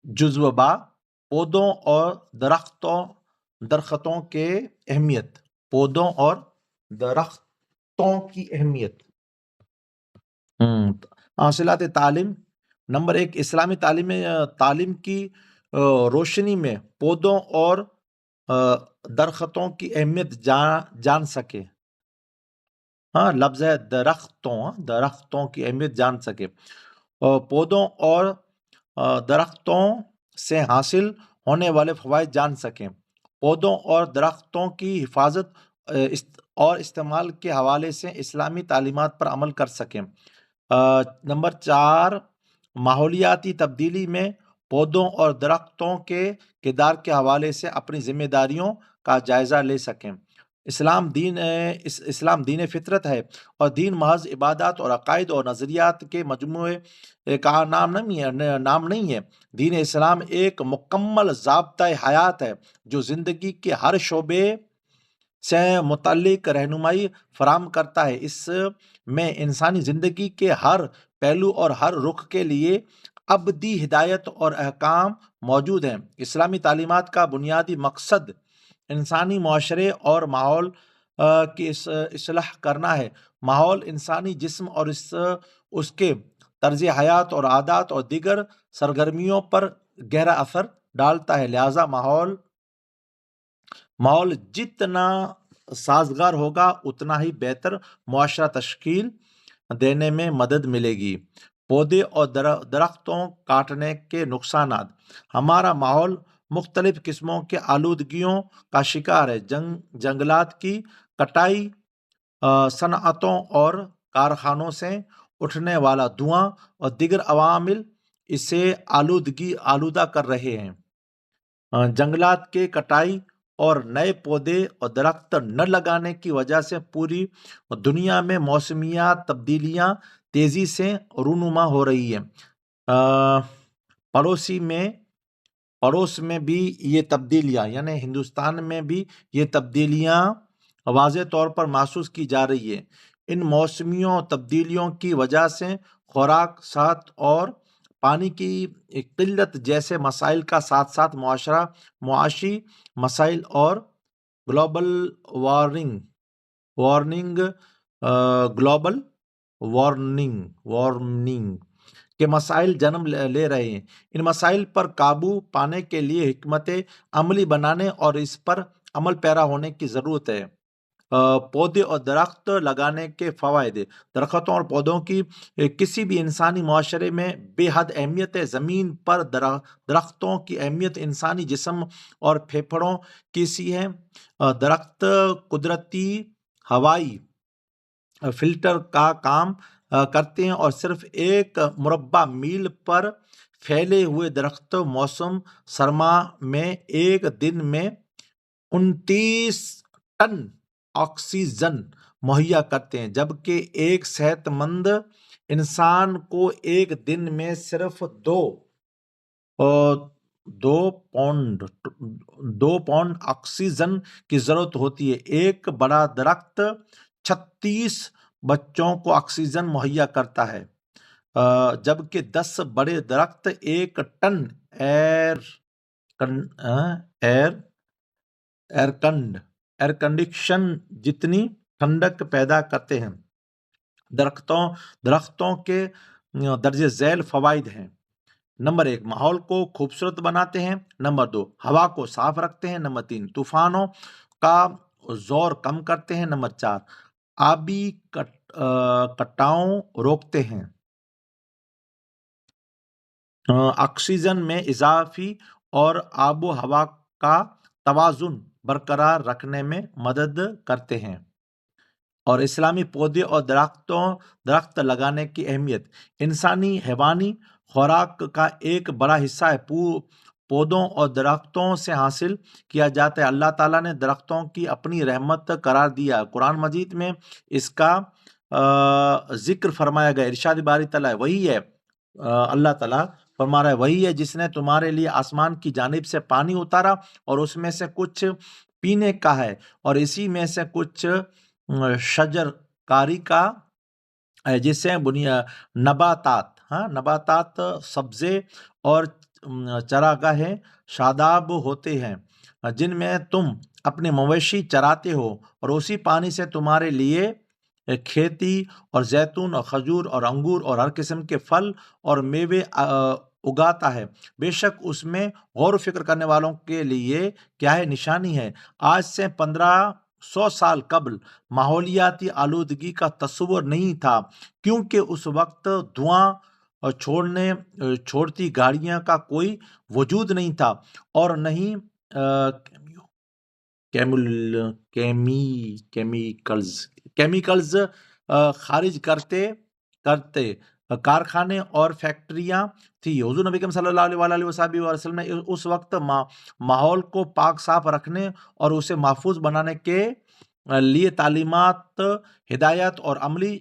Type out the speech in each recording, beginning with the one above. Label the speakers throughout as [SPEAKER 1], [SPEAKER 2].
[SPEAKER 1] جزو با پودوں اور درختوں کے اہمیت، پودوں اور درختوں کی اہمیت۔ حاصلات تعلیم، نمبر 1، اسلامی تعلیم کی روشنی میں پودوں اور درختوں کی اہمیت جان سکے۔ ہاں، لفظ ہے درختوں کی اہمیت جان سکے، پودوں اور درختوں سے حاصل ہونے والے فوائد جان سکیں، پودوں اور درختوں کی حفاظت اور استعمال کے حوالے سے اسلامی تعلیمات پر عمل کر سکیں۔ نمبر 4، ماحولیاتی تبدیلی میں پودوں اور درختوں کے کردار کے حوالے سے اپنی ذمہ داریوں کا جائزہ لے سکیں۔ اسلام دین فطرت ہے، اور دین محض عبادات اور عقائد اور نظریات کے مجموعے کا نام نہیں ہے۔ دین اسلام ایک مکمل ضابطۂ حیات ہے جو زندگی کے ہر شعبے سے متعلق رہنمائی فراہم کرتا ہے۔ اس میں انسانی زندگی کے ہر پہلو اور ہر رخ کے لیے ابدی ہدایت اور احکام موجود ہیں۔ اسلامی تعلیمات کا بنیادی مقصد انسانی معاشرے اور ماحول کی اصلاح کرنا ہے۔ ماحول انسانی جسم اور اس کے طرز حیات اور عادات اور دیگر سرگرمیوں پر گہرا اثر ڈالتا ہے، لہذا ماحول جتنا سازگار ہوگا اتنا ہی بہتر معاشرہ تشکیل دینے میں مدد ملے گی۔ پودے اور درختوں کاٹنے کے نقصانات۔ ہمارا ماحول مختلف قسموں کے آلودگیوں کا شکار ہے۔ جنگلات کی کٹائی، صنعتوں اور کارخانوں سے اٹھنے والا دھواں اور دیگر عوامل اسے آلودہ کر رہے ہیں۔ جنگلات کی کٹائی اور نئے پودے اور درخت نہ لگانے کی وجہ سے پوری دنیا میں موسمیاتی تبدیلیاں تیزی سے رونما ہو رہی ہیں۔ پڑوس میں بھی یہ تبدیلیاں، یعنی ہندوستان میں بھی یہ تبدیلیاں واضح طور پر محسوس کی جا رہی ہیں۔ ان موسمی تبدیلیوں کی وجہ سے خوراک، صحت اور پانی کی قلت جیسے مسائل کا ساتھ ساتھ معاشی مسائل اور گلوبل وارمنگ کے مسائل جنم لے رہے ہیں۔ ان مسائل پر قابو پانے کے لیے حکمت عملی بنانے اور اس پر عمل پیرا ہونے کی ضرورت ہے۔ پودے اور درخت لگانے کے فوائد۔ درختوں اور پودوں کی کسی بھی انسانی معاشرے میں بے حد اہمیت ہے۔ زمین پر درختوں کی اہمیت انسانی جسم اور پھیپھڑوں کی سی ہے۔ درخت قدرتی ہوائی فلٹر کا کام کرتے ہیں، اور صرف 1 مربع میل پر پھیلے ہوئے درخت موسم سرما میں ایک دن میں 29 ٹن آکسیجن مہیا کرتے ہیں، جبکہ ایک صحت مند انسان کو ایک دن میں صرف 2 پاؤنڈ آکسیجن کی ضرورت ہوتی ہے۔ ایک بڑا درخت 36 بچوں کو آکسیجن مہیا کرتا ہے، جبکہ 10 بڑے درخت 1 ٹن ایئر کنڈیشن جتنی ٹھنڈک پیدا کرتے ہیں۔ درختوں کے درج ذیل فوائد ہیں۔ نمبر 1، ماحول کو خوبصورت بناتے ہیں۔ نمبر 2، ہوا کو صاف رکھتے ہیں۔ نمبر 3، طوفانوں کا زور کم کرتے ہیں۔ نمبر 4، آبی کٹاؤ روکتے ہیں۔ آکسیجن میں اضافہ اور آب و ہوا کا توازن برقرار رکھنے میں مدد کرتے ہیں۔ اور اسلامی پودے اور درخت لگانے کی اہمیت۔ انسانی حیوانی خوراک کا ایک بڑا حصہ ہے پودوں اور درختوں سے حاصل کیا جاتا ہے۔ اللہ تعالیٰ نے درختوں کی اپنی رحمت قرار دیا ہے۔ قرآن مجید میں اس کا ذکر فرمایا گیا۔ ارشاد باری تعالیٰ وہی ہے، اللہ تعالیٰ فرما رہا ہے، وہی ہے جس نے تمہارے لیے آسمان کی جانب سے پانی اتارا اور اس میں سے کچھ پینے کا ہے، اور اسی میں سے کچھ شجر کاری کا ہے، جس سے نباتات ہاں نباتات سبزے اور چراگاہیں شاداب ہوتے ہیں جن میں تم اپنے مویشی چراتے ہو، اور اسی پانی سے تمہارے لیے کھیتی اور زیتون اور کھجور اور انگور اور ہر قسم کے پھل اور میوے اگاتا ہے۔ بے شک اس میں غور و فکر کرنے والوں کے لیے کیا ہے نشانی ہے۔ آج سے 1500 سال قبل ماحولیاتی آلودگی کا تصور نہیں تھا، کیونکہ اس وقت دھواں چھوڑتی گاڑیاں کا کوئی وجود نہیں تھا، اور نہیں کیمیکلز خارج کرتے کارخانے اور فیکٹریاں تھی۔ حضور نبی کریم صلی اللہ علیہ وسلم نے اس وقت ماحول کو پاک صاف رکھنے اور اسے محفوظ بنانے کے لیے تعلیمات، ہدایات اور عملی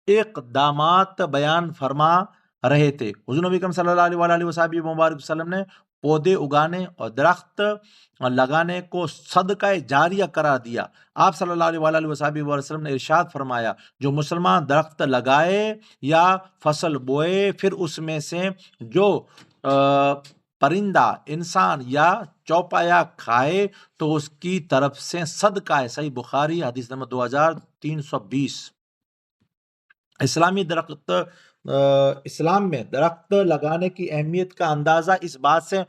[SPEAKER 1] اقدامات بیان فرما رہے تھے۔ حضور نبی کریم صلی اللہ علیہ وسلم نے پودے اگانے اور درخت لگانے کو صدقہ جاریہ قرار دیا۔ آپ صلی اللہ علیہ وسلم نے ارشاد فرمایا، جو مسلمان درخت لگائے یا فصل بوئے، پھر اس میں سے جو پرندہ، انسان یا چوپایا کھائے تو اس کی طرف سے صدقہ ہے۔ صحیح بخاری حدیث نمبر 2320۔ اسلام میں درخت لگانے کی اہمیت کا اندازہ اس بات سے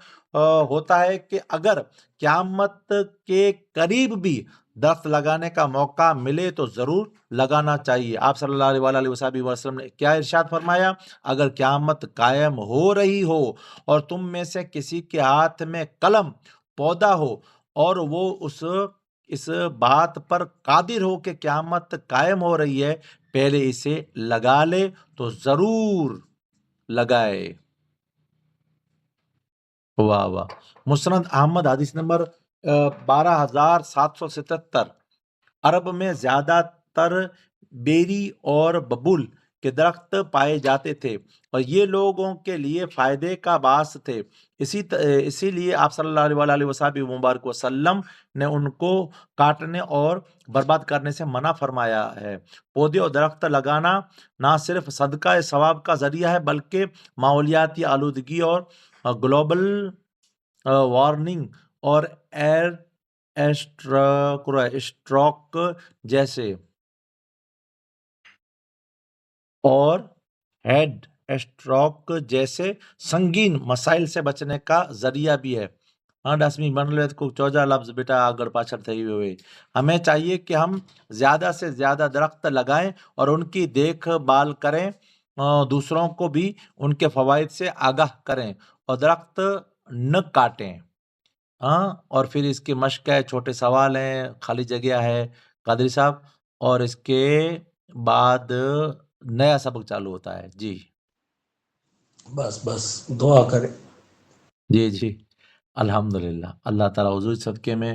[SPEAKER 1] ہوتا ہے کہ اگر قیامت کے قریب بھی درخت لگانے کا موقع ملے تو ضرور لگانا چاہیے۔ آپ صلی اللہ علیہ وسلم نے کیا ارشاد فرمایا، اگر قیامت قائم ہو رہی ہو اور تم میں سے کسی کے ہاتھ میں قلم پودا ہو اور وہ اس بات پر قادر ہو کہ قیامت قائم ہو رہی ہے، پہلے اسے لگا لے تو ضرور لگائے۔ واہ واہ۔ مسند احمد حدیث نمبر 12777۔ عرب میں زیادہ تر بیری اور ببول کے درخت پائے جاتے تھے اور یہ لوگوں کے لیے فائدے کا باعث تھے، اسی لیے آپ صلی اللہ علیہ وسلم نے ان کو کاٹنے اور برباد کرنے سے منع فرمایا ہے۔ پودے اور درخت لگانا نہ صرف صدقہ ثواب کا ذریعہ ہے بلکہ ماحولیاتی آلودگی اور گلوبل وارمنگ اور ایئر اسٹروک جیسے ہیڈ اسٹروک جیسے سنگین مسائل سے بچنے کا ذریعہ بھی ہے۔ ڈسمی منلت کو 14 لفظ بیٹا آگڑ پاچھڑ تھئی ہوئے۔ ہمیں چاہیے کہ ہم زیادہ سے زیادہ درخت لگائیں اور ان کی دیکھ بھال کریں، دوسروں کو بھی ان کے فوائد سے آگاہ کریں اور درخت نہ کاٹیں۔ اور پھر اس کی مشق ہے، چھوٹے سوال ہیں، خالی جگہ ہے قادری صاحب، اور اس کے بعد نیا سبق چالو ہوتا ہے۔ جی
[SPEAKER 2] بس دعا کریں۔
[SPEAKER 1] جی الحمدللہ۔ اللہ تعالیٰ حضور صدقے میں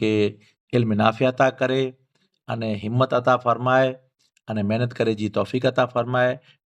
[SPEAKER 1] کہ علم نافع عطا کرے અને હિંમત عطا فرمائے અને محنت کرے جی توفیق عطا فرمائے۔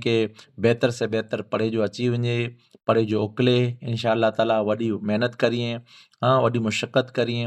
[SPEAKER 1] کے بہتر سے بہتر پڑھے جو اچی ونجے، پڑھے جو اکلے انشاءاللہ تعالیٰ وڈی محنت کریے، وڈی مشقت کریے